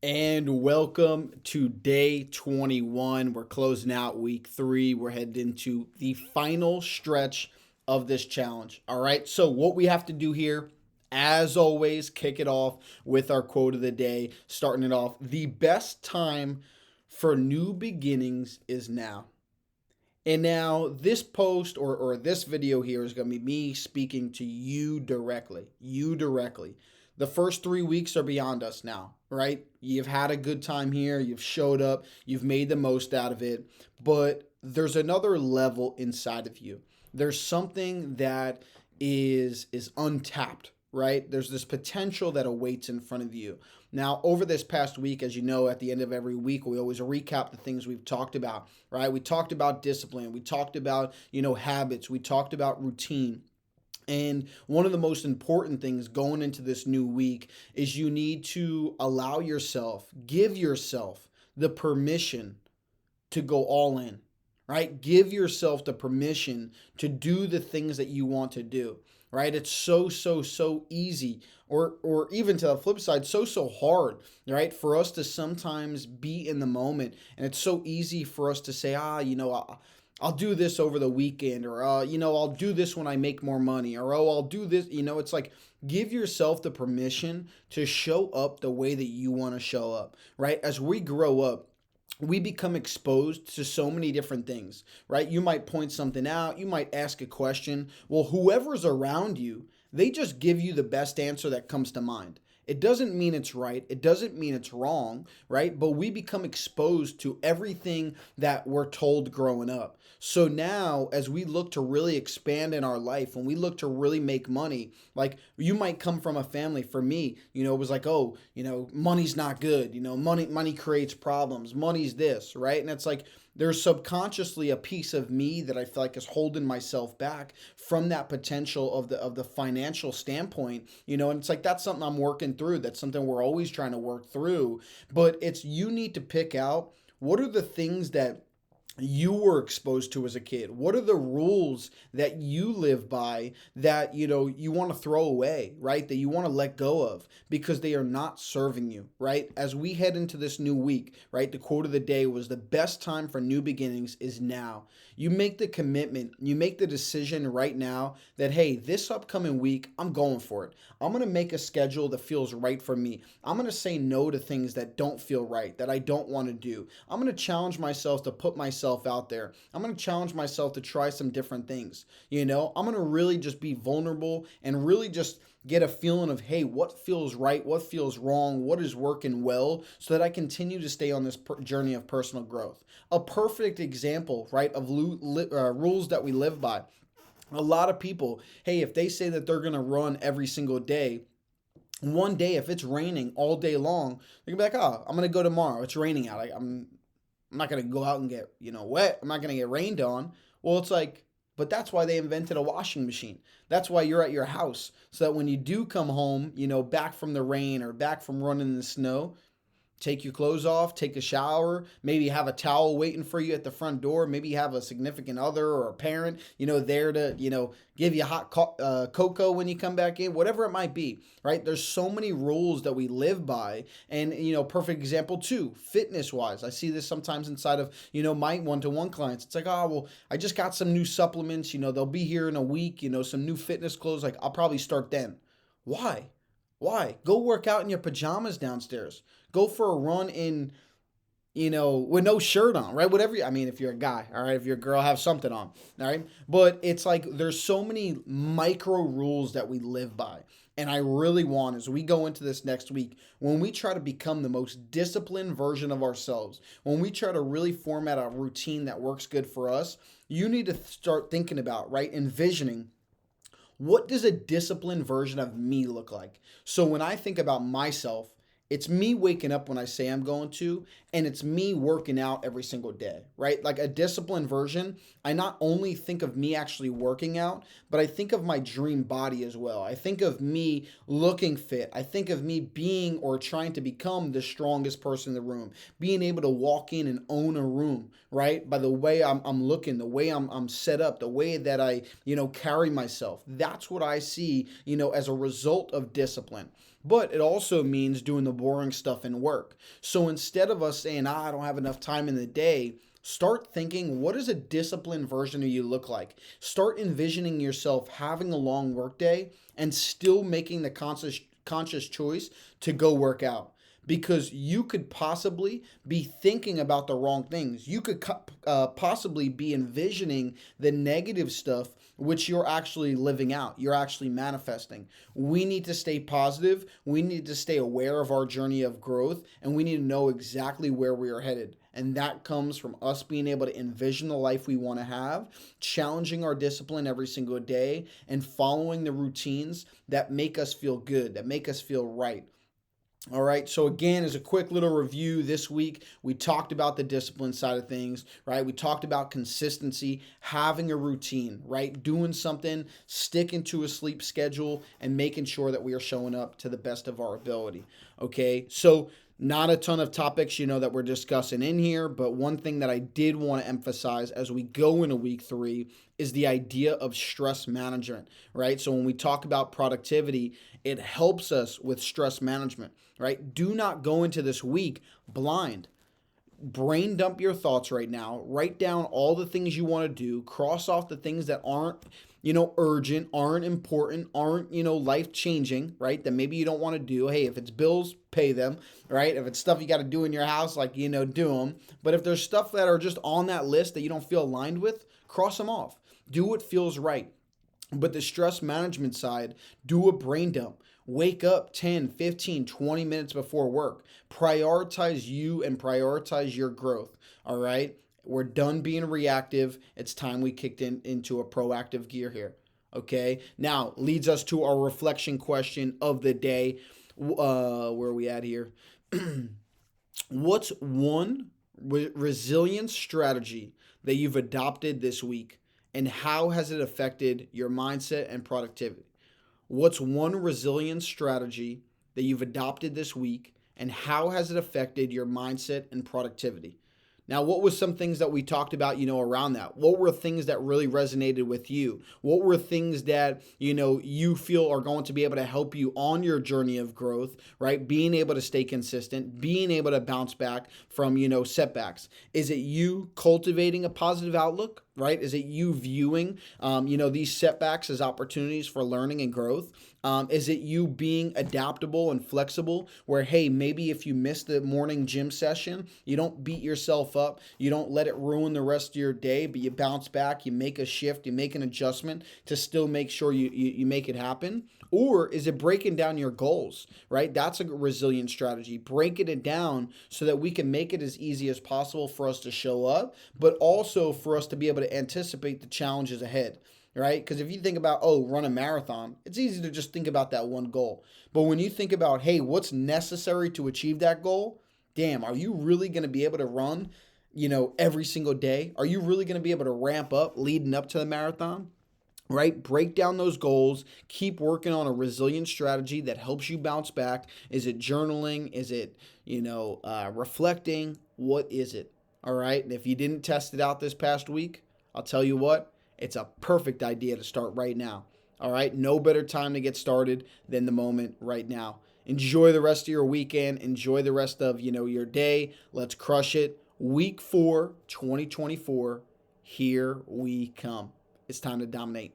And welcome to day 21. We're closing out week 3. We're headed into the final stretch of this challenge. All right. So, what we have to do here, as always, kick it off with our quote of the day. Starting it off, the best time for new beginnings is now. And now, this post or this video here is going to be me speaking to you directly. You directly. The first 3 weeks are beyond us now, right? You've had a good time here. You've showed up. You've made the most out of it. But there's another level inside of you. There's something that is untapped, right? There's this potential that awaits in front of you. Now, over this past week, as you know, at the end of every week, we always recap the things we've talked about, right? We talked about discipline. We talked about, habits. We talked about routine. And one of the most important things going into this new week is you need to allow yourself, give yourself the permission to go all in, right? Give yourself the permission to do the things that you want to do, right? It's so easy, or even to the flip side, so hard, right? For us to sometimes be in the moment, and it's so easy for us to say, I'll do this over the weekend, or I'll do this when I make more money, or I'll do this. It's like give yourself the permission to show up the way that you want to show up, right? As we grow up, we become exposed to so many different things, right? You might point something out, you might ask a question. Well, whoever's around you, they just give you the best answer that comes to mind. It doesn't mean it's right. It doesn't mean it's wrong, right? But we become exposed to everything that we're told growing up. So now, as we look to really expand in our life, when we look to really make money, like you might come from a family, for me, it was like, oh, money's not good. Money creates problems. Money's this, right? And it's like, there's subconsciously a piece of me that I feel like is holding myself back from that potential of the financial standpoint, and it's like that's something I'm working through. That's something we're always trying to work through. But it's you need to pick out what are the things that you were exposed to as a kid. What are the rules that you live by that you want to throw away, right? That you want to let go of because they are not serving you, right? As we head into this new week, right? The quote of the day was the best time for new beginnings is now. You make the commitment, you make the decision right now that, hey, this upcoming week, I'm going for it. I'm going to make a schedule that feels right for me. I'm going to say no to things that don't feel right, that I don't want to do. I'm going to challenge myself to put myself out there. I'm going to challenge myself to try some different things. I'm going to really just be vulnerable and really just get a feeling of, hey, what feels right, what feels wrong, what is working well, so that I continue to stay on this journey of personal growth. A perfect example, right, of rules that we live by. A lot of people, hey, if they say that they're going to run every single day, one day, if it's raining all day long, they're going to be like, oh, I'm going to go tomorrow. It's raining out. I'm not going to go out and get, wet. I'm not going to get rained on. Well, it's like, but that's why they invented a washing machine. That's why you're at your house. So that when you do come home, back from the rain or back from running in the snow, take your clothes off, take a shower, maybe have a towel waiting for you at the front door, maybe have a significant other or a parent, there to, give you hot cocoa when you come back in, whatever it might be, right? There's so many rules that we live by. And, perfect example too, fitness wise. I see this sometimes inside of, my one-to-one clients. It's like, oh, well, I just got some new supplements, they'll be here in a week, some new fitness clothes. Like I'll probably start then. Why? Why? Go work out in your pajamas downstairs. Go for a run in, with no shirt on, right? Whatever. If you're a guy, all right. If you're a girl, have something on, all right. But it's like there's so many micro rules that we live by. And I really want, as we go into this next week, when we try to become the most disciplined version of ourselves, when we try to really format a routine that works good for us, you need to start thinking about, right? Envisioning what does a disciplined version of me look like? So when I think about myself, it's me waking up when I say I'm going to, and it's me working out every single day, right? Like a disciplined version, I not only think of me actually working out, but I think of my dream body as well. I think of me looking fit. I think of me being or trying to become the strongest person in the room, being able to walk in and own a room, right? By the way I'm looking, the way I'm set up, the way that I, carry myself. That's what I see, as a result of discipline. but it also means doing the boring stuff in work. So instead of us saying, I don't have enough time in the day, start thinking, what does a disciplined version of you look like? Start envisioning yourself having a long work day and still making the conscious choice to go work out, because you could possibly be thinking about the wrong things. You could possibly be envisioning the negative stuff, which you're actually living out. You're actually manifesting. We need to stay positive. We need to stay aware of our journey of growth, and we need to know exactly where we are headed. And that comes from us being able to envision the life we want to have, challenging our discipline every single day, and following the routines that make us feel good, that make us feel right. All right. So again, as a quick little review this week, we talked about the discipline side of things, right? We talked about consistency, having a routine, right? Doing something, sticking to a sleep schedule, and making sure that we are showing up to the best of our ability. Okay. So not a ton of topics, that we're discussing in here, but one thing that I did want to emphasize as we go into week 3 is the idea of stress management, right? So when we talk about productivity, it helps us with stress management, right? Do not go into this week blind. Brain dump your thoughts right now. Write down all the things you want to do. Cross off the things that aren't, urgent, aren't important, aren't, life changing, right? That maybe you don't want to do. Hey, if it's bills, pay them, right? If it's stuff you got to do in your house, like, do them. But if there's stuff that are just on that list that you don't feel aligned with, cross them off. Do what feels right. But the stress management side, do a brain dump. Wake up 10, 15, 20 minutes before work. Prioritize you and prioritize your growth. All right? We're done being reactive. It's time we kicked into a proactive gear here. Okay? Now, leads us to our reflection question of the day. Where are we at here? What's one resilience strategy that you've adopted this week, and how has it affected your mindset and productivity? What's one resilience strategy that you've adopted this week, and how has it affected your mindset and productivity? Now, what was some things that we talked about, around that? What were things that really resonated with you? What were things that, you feel are going to be able to help you on your journey of growth, right? Being able to stay consistent, being able to bounce back from, setbacks. Is it you cultivating a positive outlook, right? Is it you viewing, these setbacks as opportunities for learning and growth? Is it you being adaptable and flexible where, hey, maybe if you miss the morning gym session, you don't beat yourself up. You don't let it ruin the rest of your day, but you bounce back, you make a shift, you make an adjustment to still make sure you make it happen? Or is it breaking down your goals, right? That's a resilient strategy. Breaking it down so that we can make it as easy as possible for us to show up, but also for us to be able to anticipate the challenges ahead. Right? Because if you think about, run a marathon, it's easy to just think about that one goal. But when you think about, hey, what's necessary to achieve that goal? Damn, are you really going to be able to run, every single day? Are you really going to be able to ramp up leading up to the marathon? Right? Break down those goals. Keep working on a resilient strategy that helps you bounce back. Is it journaling? Is it, reflecting? What is it? All right. And if you didn't test it out this past week, I'll tell you what, it's a perfect idea to start right now. All right. No better time to get started than the moment right now. Enjoy the rest of your weekend. Enjoy the rest of, your day. Let's crush it. Week 4, 2024. Here we come. It's time to dominate.